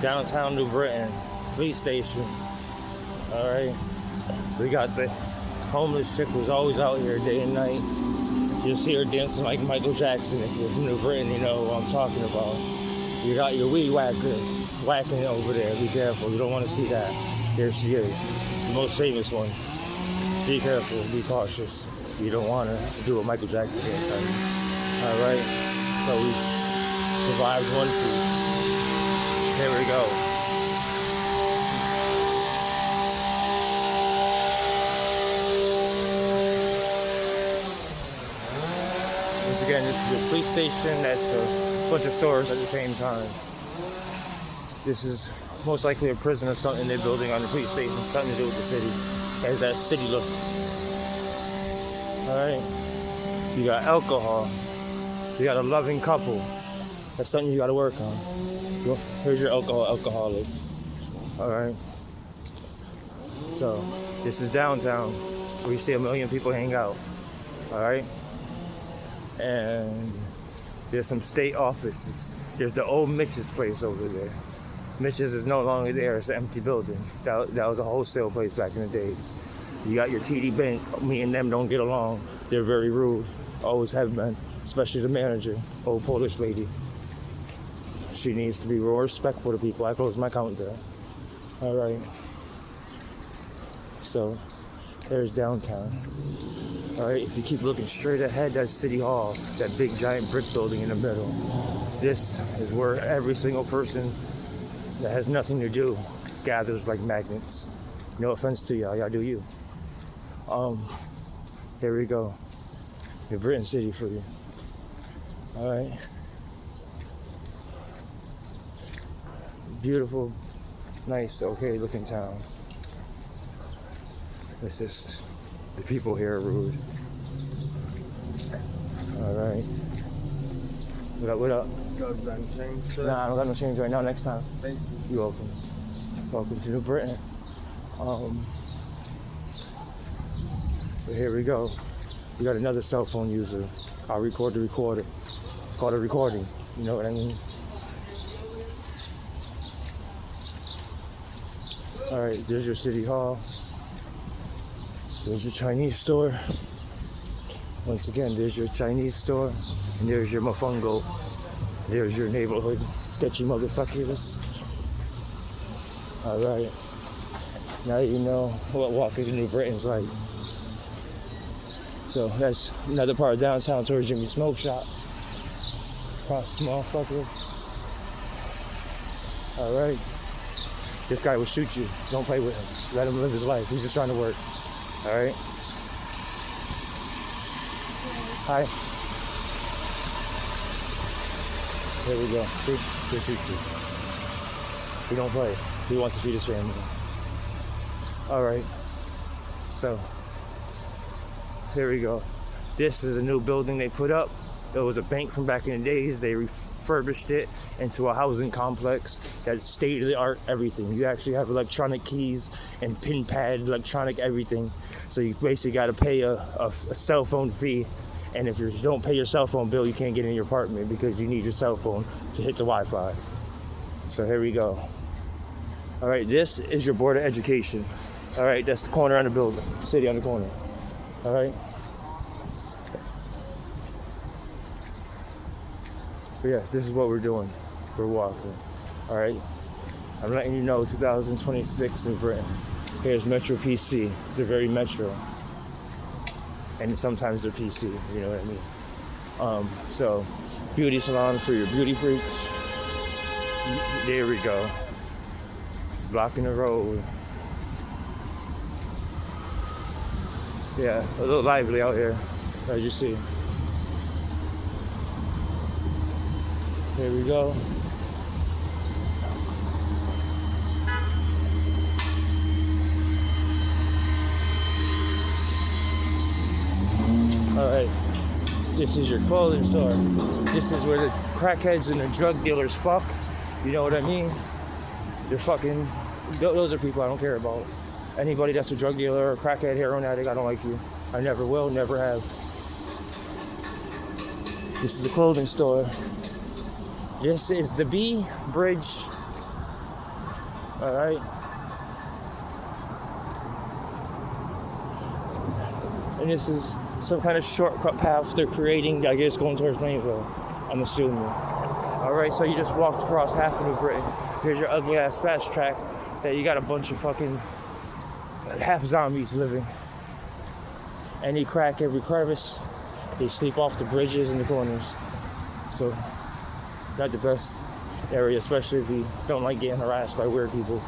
downtown New Britain, police station. All right, we got the homeless chick who's always out here day and night. You'll see her dancing like Michael Jackson. If you're from New Britain, you know what I'm talking about. You got your weed whacker whacking over there. Be careful. You don't want to see that. There she is, the most famous one. Be careful. Be cautious. You don't want her to do what Michael Jackson did. All right. So we survived one piece. Here we go. Once again, this is a police station. That's a bunch of stores at the same time. This is most likely a prison or something they're building on the police station. Something to do with the city. It has that city look. Alright. You got alcohol. You got a loving couple. That's something you gotta work on. Here's your alcoholics. Alright. So, this is downtown where you see a million people hang out. Alright? And there's some state offices. There's the old Mitch's place over there. Mitch's is no longer there. It's an empty building. That was a wholesale place back in the days. You got your TD Bank. Me and them don't get along. They're very rude. Always have been. Especially the manager, old Polish lady. She needs to be more respectful to people. I close my account there. All right. So, there's downtown. All right, if you keep looking straight ahead, that's City Hall, that big giant brick building in the middle. This is where every single person that has nothing to do gathers like magnets. No offense to y'all do you. Here we go. The Britain City for you. All right. Beautiful, nice, okay looking town. It's just the people here are rude. All right. What up? Nah, I don't got no change right now. Next time. Thank you. You're welcome. Welcome to New Britain. But here we go. We got another cell phone user. I'll record the recorder. It's called a recording. You know what I mean? All right, there's your City Hall. There's your Chinese store. Once again, there's your Chinese store. And there's your mofongo. There's your neighborhood. Sketchy motherfuckers. All right. Now you know what walking to New Britain's like. So that's another part of downtown towards Jimmy's Smoke Shop. Across the motherfucker. All right. This guy will shoot you. Don't play with him. Let him live his life. He's just trying to work. All right. Hi. There we go. See? He'll shoot you. He don't play. He wants to feed his family. All right. So, here we go. This is a new building they put up. It was a bank from back in the days. They refurbished it into a housing complex that's state-of-the-art everything. You actually have electronic keys and pin pad, electronic everything. So you basically got to pay a cell phone fee. And if you don't pay your cell phone bill, you can't get in your apartment because you need your cell phone to hit the Wi-Fi. So here we go. All right, this is your Board of Education. All right, that's the corner on the building, city on the corner. All right. But yes, this is what we're doing. We're walking. All right. I'm letting you know 2026 in Britain. Here's Metro PC. They're very Metro. And sometimes they're PC, you know what I mean? So, beauty salon for your beauty freaks. There we go. Blocking the road. Yeah, a little lively out here, as you see. Here we go. All right, this is your clothing store. This is where the crackheads and the drug dealers fuck. You know what I mean? They're fucking, those are people I don't care about. Anybody that's a drug dealer or crackhead, heroin addict, I don't like you. I never will, never have. This is the clothing store. This is the B Bridge All right. And this is some kind of shortcut path they're creating, I guess, going towards Plainville, I'm assuming. All right, so you just walked across half of New Britain. Here's your ugly ass fast track that you got a bunch of fucking half zombies living. Any crack, every crevice. They sleep off the bridges and the corners. So, not the best area, especially if you don't like getting harassed by weird people.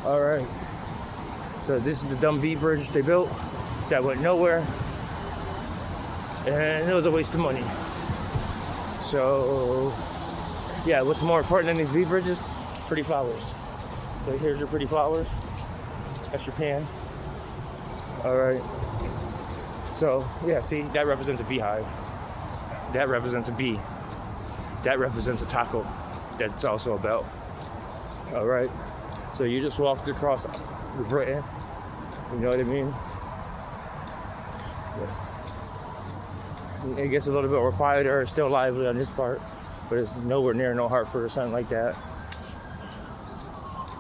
All right. So this is the dumb B bridge they built that went nowhere. And it was a waste of money. So, yeah, what's more important than these B bridges? Pretty flowers. So here's your pretty flowers. That's your pan. All right. So, yeah, see, that represents a beehive. That represents a bee. That represents a taco. That's also a bell. All right. So you just walked across Britain. You know what I mean? Yeah. It gets a little bit more quieter. It's still lively on this part, but it's nowhere near no Hartford or something like that.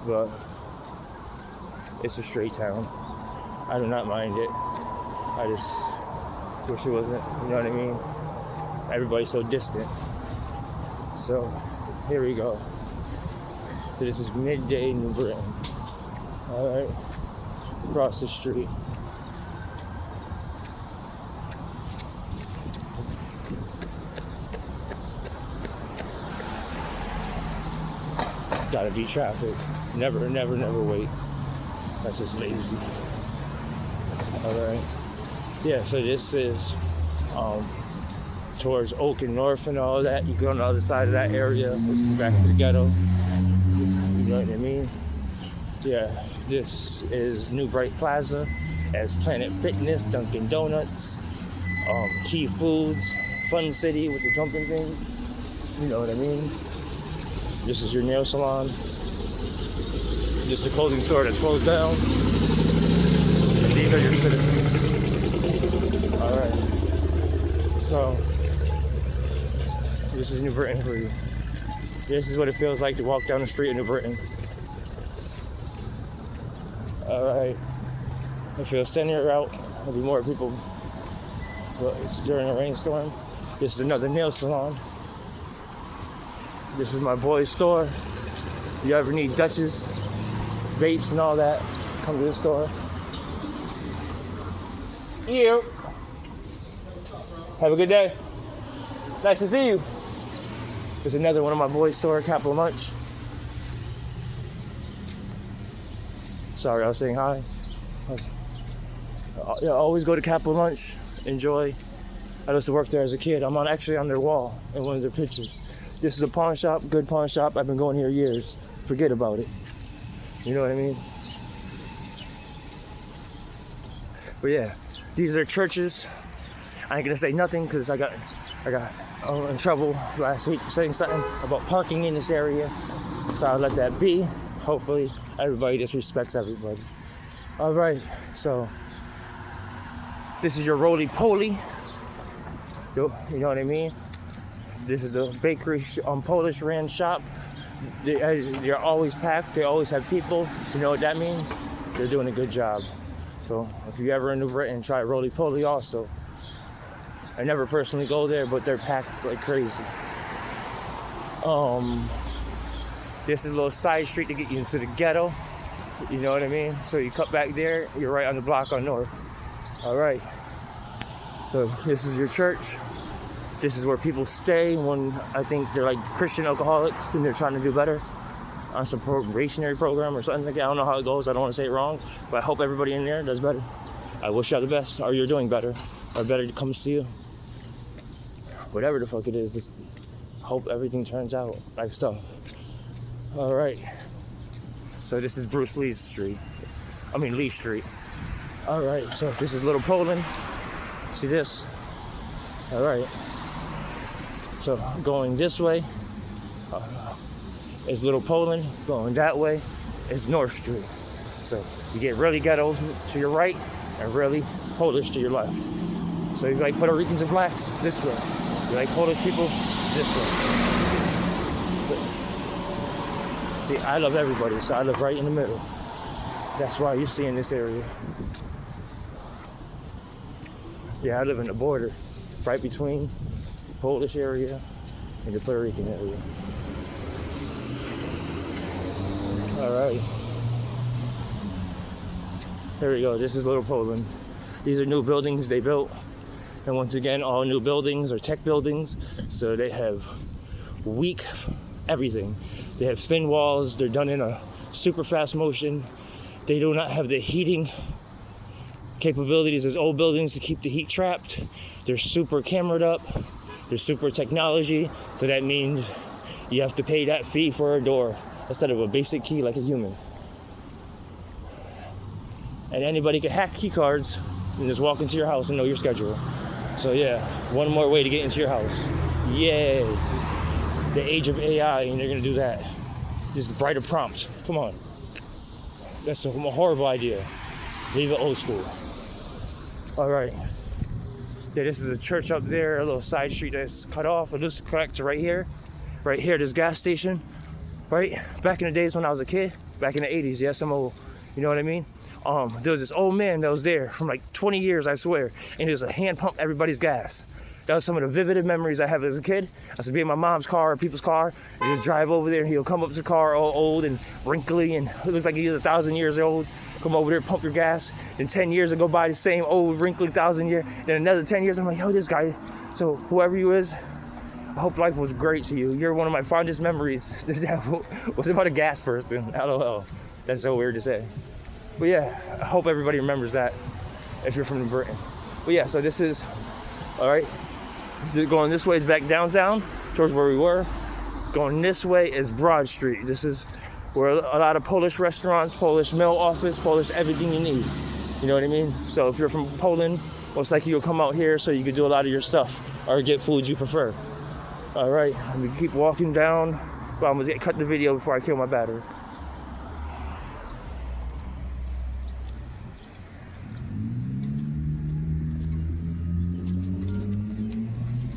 But it's a straight town. I do not mind it. I just wish it wasn't, you know what I mean? Everybody's so distant. So, here we go. So this is midday New Britain. All right, across the street. Gotta beat traffic. Never wait. That's just lazy. All right. Yeah, so this is towards Oak and North and all that. You go on the other side of that area. This is back to the ghetto. You know what I mean? Yeah, this is New Bright Plaza. As Planet Fitness, Dunkin' Donuts, Key Foods, Fun City with the jumping things. You know what I mean? This is your nail salon. This is a clothing store that's closed down. And these are your citizens. Alright. So, this is New Britain for you. This is what it feels like to walk down the street in New Britain. Alright. If you'll send your route, there'll be more people. But it's during a rainstorm. This is another nail salon. This is my boy's store. If you ever need Dutches, vapes and all that, come to the store. You. Have a good day. Nice to see you. There's another one of my boys' store, Capital Lunch. Sorry, I was saying hi. Yeah, always go to Capital Lunch. Enjoy. I used to work there as a kid. I'm actually on their wall in one of their pictures. This is a pawn shop, good pawn shop. I've been going here years. Forget about it. You know what I mean? But yeah, these are churches. I ain't gonna say nothing because I got in trouble last week for saying something about parking in this area. So I'll let that be. Hopefully everybody just respects everybody. All right, so this is your roly-poly. You know what I mean? This is a bakery, Polish ran shop. They're always packed. They always have people. So you know what that means? They're doing a good job. So if you ever in New Britain, try roly-poly also. I never personally go there, but they're packed like crazy. This is a little side street to get you into the ghetto. You know what I mean? So you cut back there, you're right on the block on North. All right. So this is your church. This is where people stay when I think they're like Christian alcoholics and they're trying to do better on some probationary program or something like that. I don't know how it goes. I don't want to say it wrong, but I hope everybody in there does better. I wish y'all the best, or you're doing better, or better comes to you. Whatever the fuck it is, just hope everything turns out like stuff. All right. So this is Bruce Lee Street. Lee Street. All right. So this is Little Poland. See this? All right. So going this way is Little Poland. Going that way is North Street. So you get really ghetto to your right and really Polish to your left. So you like Puerto Ricans and blacks this way. You like Polish people this way. See, I love everybody, so I live right in the middle. That's why you're seeing this area. Yeah, I live in the border, right between the Polish area and the Puerto Rican area. All right. There we go. This is Little Poland. These are new buildings they built. And once again, all new buildings are tech buildings. So they have weak everything. They have thin walls. They're done in a super fast motion. They do not have the heating capabilities as old buildings to keep the heat trapped. They're super camered up. They're super technology. So that means you have to pay that fee for a door instead of a basic key like a human. And anybody can hack key cards and just walk into your house and know your schedule. So yeah, one more way to get into your house. Yay. The age of AI, and they're gonna do that. Just write a prompt. Come on. That's a horrible idea. Leave it old school. All right. Yeah, this is a church up there, a little side street that's cut off. But this connects right here. Right here, this gas station. Right? Back in the days when I was a kid, back in the 80s, yes, I'm old. You know what I mean? There was this old man that was there from like 20 years, I swear. And he was a hand pump everybody's gas. That was some of the vivid memories I have as a kid. I used to be in my mom's car or people's car, and he'd drive over there, and he'll come up to the car all old and wrinkly, and it looks like he was 1,000 years old. Come over there, pump your gas. Then 10 years will go by, the same old wrinkly 1,000 year. Then another 10 years, I'm like, yo, this guy. So whoever you is, I hope life was great to you. You're one of my fondest memories. That was about a gas person. LOL. That's so weird to say. But yeah, I hope everybody remembers that if you're from Britain. But yeah, so this is, all right. Going this way is back downtown, towards where we were. Going this way is Broad Street. This is where a lot of Polish restaurants, Polish mail office, Polish everything you need. You know what I mean? So if you're from Poland, most likely you'll come out here so you can do a lot of your stuff or get foods you prefer. All right, let me keep walking down. But I'm gonna cut the video before I kill my battery.